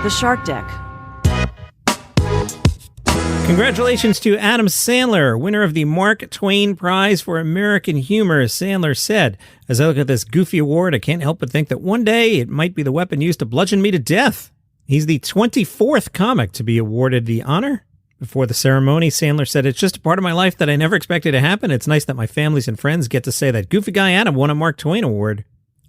The Shark Deck. Congratulations to Adam Sandler, winner of the Mark Twain Prize for American Humor. Sandler said, "As I look at this goofy award, I can't help but think that one day it might be the weapon used to bludgeon me to death." He's the 24th comic to be awarded the honor. Before the ceremony, Sandler said, "It's just a part of my life that I never expected to happen. It's nice that my families and friends get to say that goofy guy Adam won a Mark Twain Award."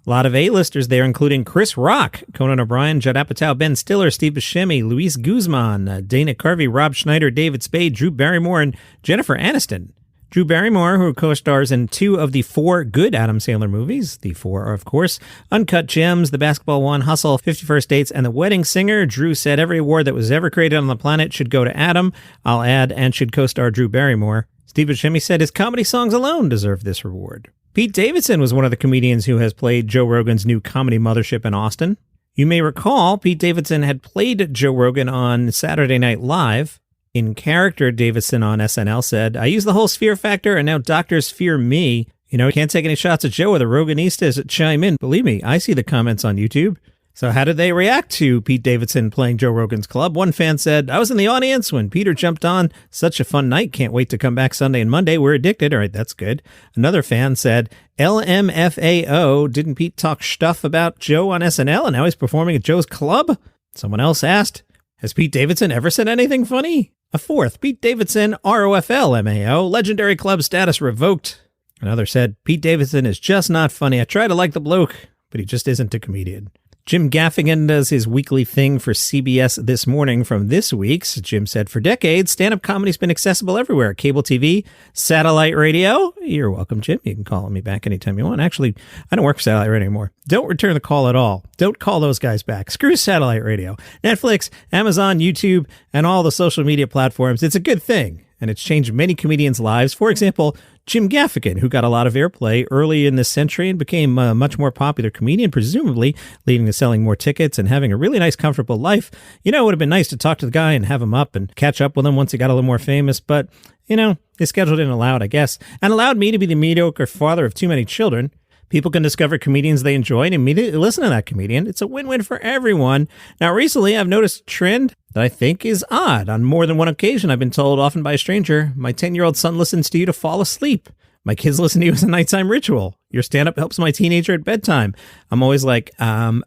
A lot of A-listers there, including Chris Rock, Conan O'Brien, Judd Apatow, Ben Stiller, Steve Buscemi, Luis Guzman, Dana Carvey, Rob Schneider, David Spade, Drew Barrymore, and Jennifer Aniston. Drew Barrymore, who co-stars in 2 of the 4 good Adam Sandler movies. The 4 are, of course, Uncut Gems, The Basketball One, Hustle, 50 First Dates, and The Wedding Singer. Drew said every award that was ever created on the planet should go to Adam. I'll add, and should co-star Drew Barrymore. Steve Buscemi said his comedy songs alone deserve this reward. Pete Davidson was one of the comedians who has played Joe Rogan's new comedy mothership in Austin. You may recall Pete Davidson had played Joe Rogan on Saturday Night Live. In character, Davidson on SNL said, "I use the whole Sphere factor and now doctors fear me. You know, can't take any shots at Joe or the Roganistas chime in. Believe me, I see the comments on YouTube." So how did they react to Pete Davidson playing Joe Rogan's club? One fan said, "I was in the audience when Peter jumped on. Such a fun night. Can't wait to come back Sunday and Monday. We're addicted." All right, that's good. Another fan said, "LMFAO, didn't Pete talk stuff about Joe on SNL and now he's performing at Joe's club?" Someone else asked, "Has Pete Davidson ever said anything funny?" A fourth, "Pete Davidson, ROFLMAO, legendary club status revoked." Another said, "Pete Davidson is just not funny. I try to like the bloke, but he just isn't a comedian." Jim Gaffigan does his weekly thing for CBS This Morning from this week's. Jim said, "For decades, stand-up comedy's been accessible everywhere. Cable TV, satellite radio." You're welcome, Jim. You can call me back anytime you want. Actually, I don't work for satellite radio anymore. Don't return the call at all. Don't call those guys back. Screw satellite radio. Netflix, Amazon, YouTube, and all the social media platforms. It's a good thing, and it's changed many comedians' lives. For example, Jim Gaffigan, who got a lot of airplay early in this century and became a much more popular comedian, presumably leading to selling more tickets and having a really nice, comfortable life. You know, it would have been nice to talk to the guy and have him up and catch up with him once he got a little more famous, but, you know, his schedule didn't allow it, I guess, and allowed me to be the mediocre father of too many children. People can discover comedians they enjoy and immediately listen to that comedian. It's a win-win for everyone. Now, recently, I've noticed a trend that I think is odd. On more than one occasion, I've been told, often by a stranger, "My 10-year-old son listens to you to fall asleep. My kids listen to you as a nighttime ritual. Your stand-up helps my teenager at bedtime." I'm always like,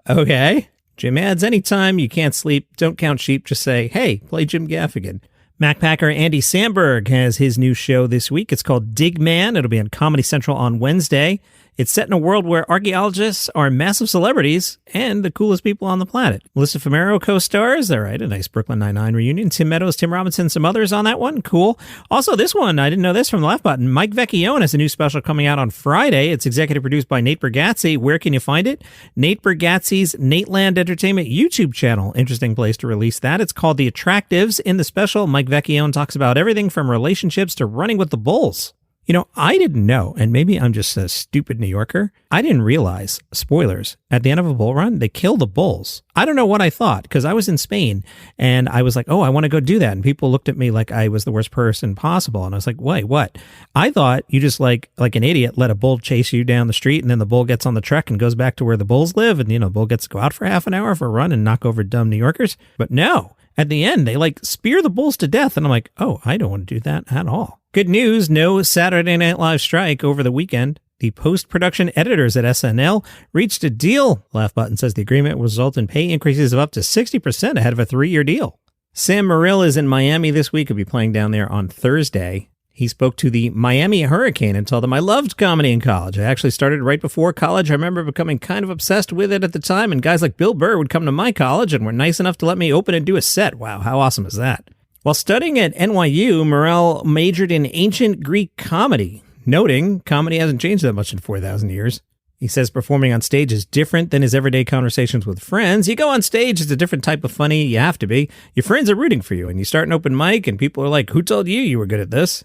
okay. Jim adds, "Anytime you can't sleep, don't count sheep. Just say, hey, play Jim Gaffigan." Macpacker Andy Samberg has his new show this week. It's called Dig Man. It'll be on Comedy Central on Wednesday. It's set in a world where archaeologists are massive celebrities and the coolest people on the planet. Melissa Fumero co-stars. All right, a nice Brooklyn Nine-Nine reunion. Tim Meadows, Tim Robinson, some others on that one. Cool. Also, this one, I didn't know this from the Laugh Button. Mike Vecchione has a new special coming out on Friday. It's executive produced by Nate Bargatze. Where can you find it? Nate Bargatze's Nateland Entertainment YouTube channel. Interesting place to release that. It's called The Attractives. In the special, Mike Vecchione talks about everything from relationships to running with the bulls. You know, I didn't know, and maybe I'm just a stupid New Yorker, I didn't realize, spoilers, at the end of a bull run, they kill the bulls. I don't know what I thought, because I was in Spain, and I was like, oh, I want to go do that. And people looked at me like I was the worst person possible. And I was like, wait, what? I thought you just like an idiot, let a bull chase you down the street, and then the bull gets on the truck and goes back to where the bulls live, and, you know, the bull gets to go out for half an hour for a run and knock over dumb New Yorkers. But no. At the end, they spear the bulls to death. And I'm like, oh, I don't want to do that at all. Good news, no Saturday Night Live strike over the weekend. The post-production editors at SNL reached a deal. Laugh Button says the agreement will result in pay increases of up to 60% ahead of a 3-year deal. Sam Morril is in Miami this week. He'll be playing down there on Thursday. He spoke to the Miami Hurricane and told them, "I loved comedy in college. I actually started right before college. I remember becoming kind of obsessed with it at the time, and guys like Bill Burr would come to my college and were nice enough to let me open and do a set." Wow, how awesome is that? While studying at NYU, Morril majored in ancient Greek comedy, noting comedy hasn't changed that much in 4,000 years. He says performing on stage is different than his everyday conversations with friends. You go on stage, it's a different type of funny. You have to be. Your friends are rooting for you, and you start an open mic, and people are like, "Who told you were good at this?"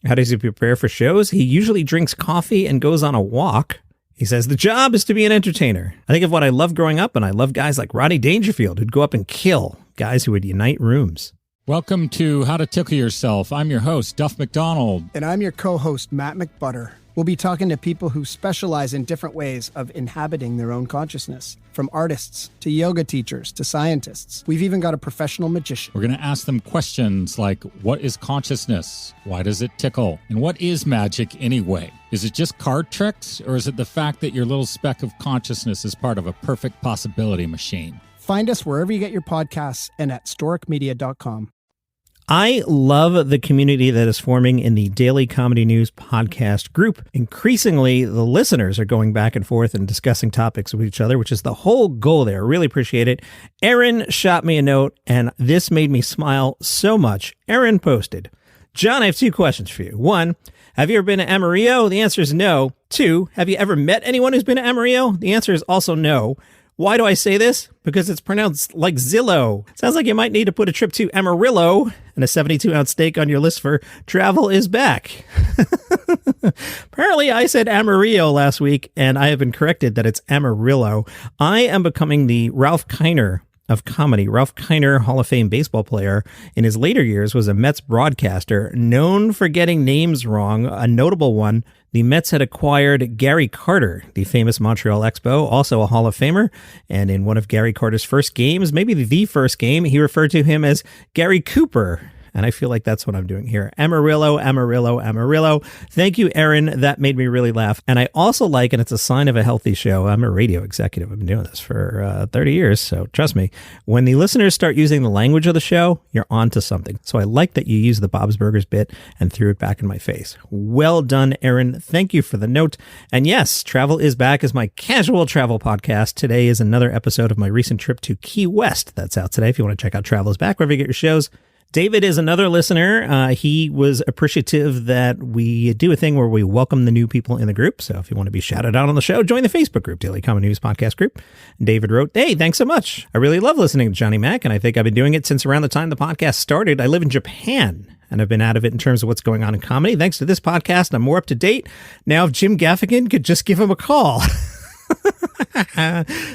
How does he prepare for shows? He usually drinks coffee and goes on a walk. He says, "The job is to be an entertainer. I think of what I loved growing up, and I love guys like Rodney Dangerfield who'd go up and kill, guys who would unite rooms." Welcome to How to Tickle Yourself. I'm your host, Duff McDonald. And I'm your co-host, Matt McButter. We'll be talking to people who specialize in different ways of inhabiting their own consciousness, from artists to yoga teachers to scientists. We've even got a professional magician. We're going to ask them questions like, what is consciousness? Why does it tickle? And what is magic anyway? Is it just card tricks, or is it the fact that your little speck of consciousness is part of a perfect possibility machine? Find us wherever you get your podcasts and at storicmedia.com. I love the community that is forming in the Daily Comedy News podcast group. Increasingly, the listeners are going back and forth and discussing topics with each other, which is the whole goal there. Really appreciate it. Aaron shot me a note, and this made me smile so much. Aaron posted, John, I have 2 questions for you. 1, have you ever been to Amarillo? The answer is no. 2, have you ever met anyone who's been to Amarillo? The answer is also no. Why do I say this? Because it's pronounced like Zillow. Sounds like you might need to put a trip to Amarillo and a 72-ounce steak on your list for Travel is Back. Apparently, I said Amarillo last week, and I have been corrected that it's Amarillo. I am becoming the Ralph Kiner of comedy. Ralph Kiner, Hall of Fame baseball player, in his later years was a Mets broadcaster known for getting names wrong. A notable one, the Mets had acquired Gary Carter, the famous Montreal Expo, also a Hall of Famer. And in one of Gary Carter's first games, maybe the first game, he referred to him as Gary Cooper. And I feel like that's what I'm doing here. Amarillo, Amarillo, Amarillo. Thank you, Aaron. That made me really laugh. And I also like, and it's a sign of a healthy show, I'm a radio executive. I've been doing this for 30 years. So trust me, when the listeners start using the language of the show, you're on to something. So I like that you used the Bob's Burgers bit and threw it back in my face. Well done, Aaron. Thank you for the note. And yes, Travel is Back is my casual travel podcast. Today is another episode of my recent trip to Key West. That's out today if you want to check out Travel is Back, wherever you get your shows. David is another listener. He was appreciative that we do a thing where we welcome the new people in the group. So if you want to be shouted out on the show, join the Facebook group, Daily Comedy News Podcast Group. David wrote, hey, thanks so much. I really love listening to Johnny Mac, and I think I've been doing it since around the time the podcast started. I live in Japan, and I've been out of it in terms of what's going on in comedy. Thanks to this podcast, I'm more up to date. Now, if Jim Gaffigan could just give him a call.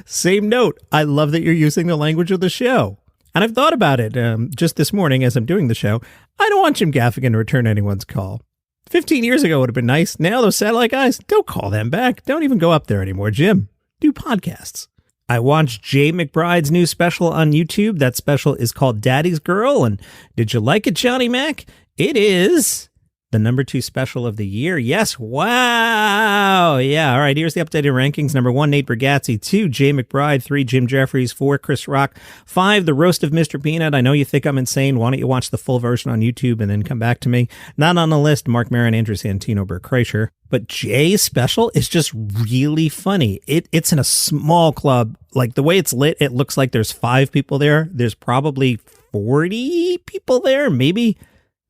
Same note. I love that you're using the language of the show. And I've thought about it just this morning as I'm doing the show. I don't want Jim Gaffigan to return anyone's call. 15 years ago would have been nice. Now those satellite guys, don't call them back. Don't even go up there anymore, Jim. Do podcasts. I watched Jay McBride's new special on YouTube. That special is called Daddy's Girl. And did you like it, Johnny Mac? It is the number 2 special of the year. Yes. Wow. Yeah. All right. Here's the updated rankings. Number 1, Nate Bargatze. 2, Jay McBride. 3, Jim Jeffries. 4, Chris Rock. 5, The Roast of Mr. Peanut. I know you think I'm insane. Why don't you watch the full version on YouTube and then come back to me? Not on the list, Mark Maron, Andrew Santino, Bert Kreischer. But Jay's special is just really funny. It's in a small club. Like the way it's lit, it looks like there's 5 people there. There's probably 40 people there, maybe.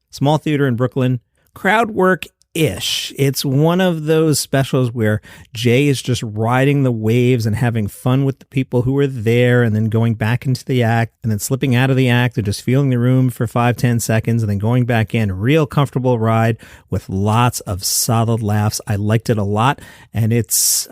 Small theater in Brooklyn. Crowd work-ish. It's one of those specials where Jay is just riding the waves and having fun with the people who are there and then going back into the act and then slipping out of the act and just feeling the room for 5-10 seconds and then going back in. Real comfortable ride with lots of solid laughs. I liked it a lot, and it's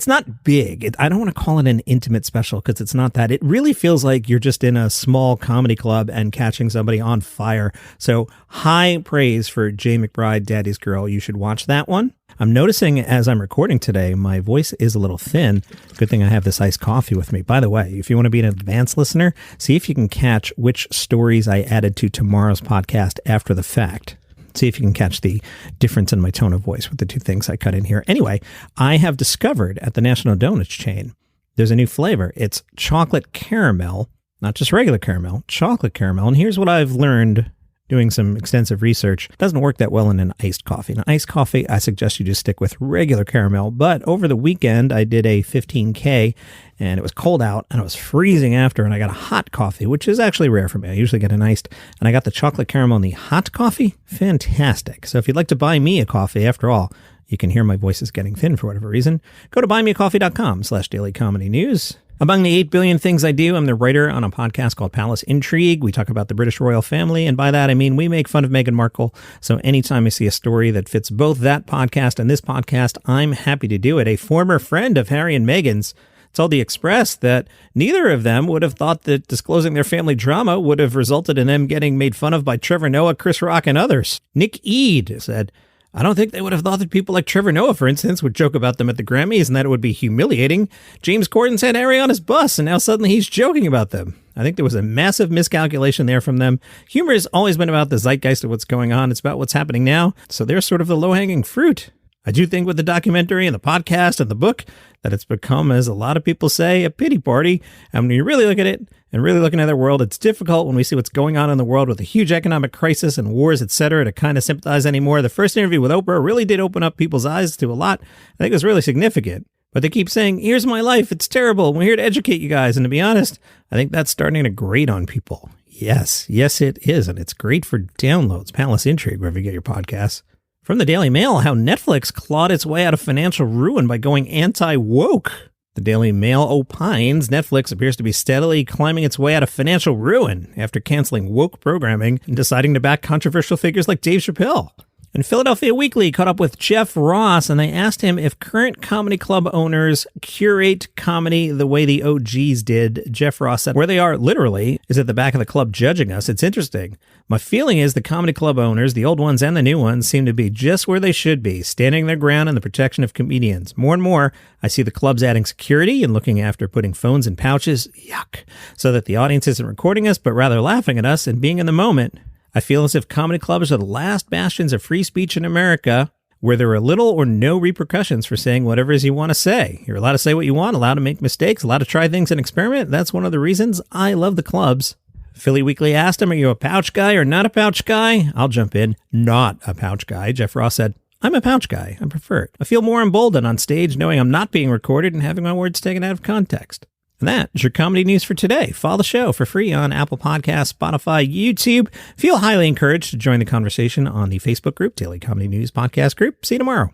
not big. I don't want to call it an intimate special because it's not that. It really feels like you're just in a small comedy club and catching somebody on fire. So high praise for Jay McBride, Daddy's Girl. You should watch that one. I'm noticing as I'm recording today, my voice is a little thin. Good thing I have this iced coffee with me. By the way, if you want to be an advanced listener, see if you can catch which stories I added to tomorrow's podcast after the fact. See if you can catch the difference in my tone of voice with the 2 things I cut in here. Anyway, I have discovered at the National Donuts chain, there's a new flavor. It's chocolate caramel, not just regular caramel, chocolate caramel. And here's what I've learned doing some extensive research. It doesn't work that well in an iced coffee. In iced coffee, I suggest you just stick with regular caramel. But over the weekend, I did a 15K, and it was cold out, and it was freezing after, and I got a hot coffee, which is actually rare for me. I usually get an iced, and I got the chocolate caramel in the hot coffee. Fantastic. So if you'd like to buy me a coffee, after all, you can hear my voice is getting thin for whatever reason, go to buymeacoffee.com/dailycomedynews. Among the 8 billion things I do, I'm the writer on a podcast called Palace Intrigue. We talk about the British royal family, and by that I mean we make fun of Meghan Markle. So anytime I see a story that fits both that podcast and this podcast, I'm happy to do it. A former friend of Harry and Meghan's told The Express that neither of them would have thought that disclosing their family drama would have resulted in them getting made fun of by Trevor Noah, Chris Rock, and others. Nick Eade said, I don't think they would have thought that people like Trevor Noah, for instance, would joke about them at the Grammys and that it would be humiliating. James Corden's had Harry on his bus, and now suddenly he's joking about them. I think there was a massive miscalculation there from them. Humor has always been about the zeitgeist of what's going on. It's about what's happening now. So they're sort of the low-hanging fruit. I do think with the documentary and the podcast and the book that it's become, as a lot of people say, a pity party. And when you really look at it and really looking at the world, it's difficult when we see what's going on in the world with a huge economic crisis and wars, etc., to kind of sympathize anymore. The first interview with Oprah really did open up people's eyes to a lot. I think it was really significant. But they keep saying, here's my life, it's terrible, we're here to educate you guys. And to be honest, I think that's starting to grate on people. Yes, it is. And it's great for downloads. Palace Intrigue, wherever you get your podcasts. From the Daily Mail, how Netflix clawed its way out of financial ruin by going anti-woke. The Daily Mail opines Netflix appears to be steadily climbing its way out of financial ruin after canceling woke programming and deciding to back controversial figures like Dave Chappelle. And Philadelphia Weekly caught up with Jeff Ross, and they asked him if current comedy club owners curate comedy the way the OGs did. Jeff Ross said, where they are literally is at the back of the club judging us. It's interesting. My feeling is the comedy club owners, the old ones and the new ones, seem to be just where they should be, standing their ground in the protection of comedians. More and more, I see the clubs adding security and looking after putting phones in pouches, yuck, so that the audience isn't recording us, but rather laughing at us and being in the moment. I feel as if comedy clubs are the last bastions of free speech in America, where there are little or no repercussions for saying whatever it is you want to say. You're allowed to say what you want, allowed to make mistakes, allowed to try things and experiment. That's one of the reasons I love the clubs. Philly Weekly asked him, are you a pouch guy or not a pouch guy? I'll jump in. Not a pouch guy. Jeff Ross said, I'm a pouch guy. I prefer it. I feel more emboldened on stage knowing I'm not being recorded and having my words taken out of context. And that is your comedy news for today. Follow the show for free on Apple Podcasts, Spotify, YouTube. Feel highly encouraged to join the conversation on the Facebook group, Daily Comedy News Podcast Group. See you tomorrow.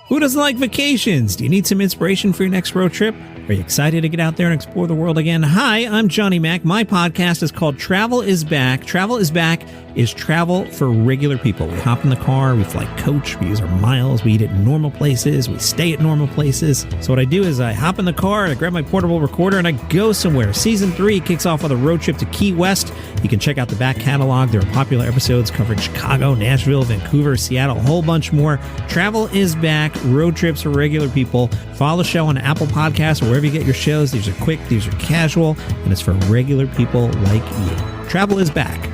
Who doesn't like vacations? Do you need some inspiration for your next road trip? Are you excited to get out there and explore the world again? Hi, I'm Johnny Mac. My podcast is called Travel is Back. Travel is Back is travel for regular people. We hop in the car, we fly coach, we use our miles, we eat at normal places, we stay at normal places. So what I do is I hop in the car, I grab my portable recorder, and I go somewhere. Season 3 kicks off with a road trip to Key West. You can check out the back catalog. There are popular episodes covering Chicago, Nashville, Vancouver, Seattle, a whole bunch more. Travel is Back, road trips for regular people. Follow the show on Apple Podcasts or wherever you get your shows. These are quick, these are casual, and it's for regular people like you. Travel is Back.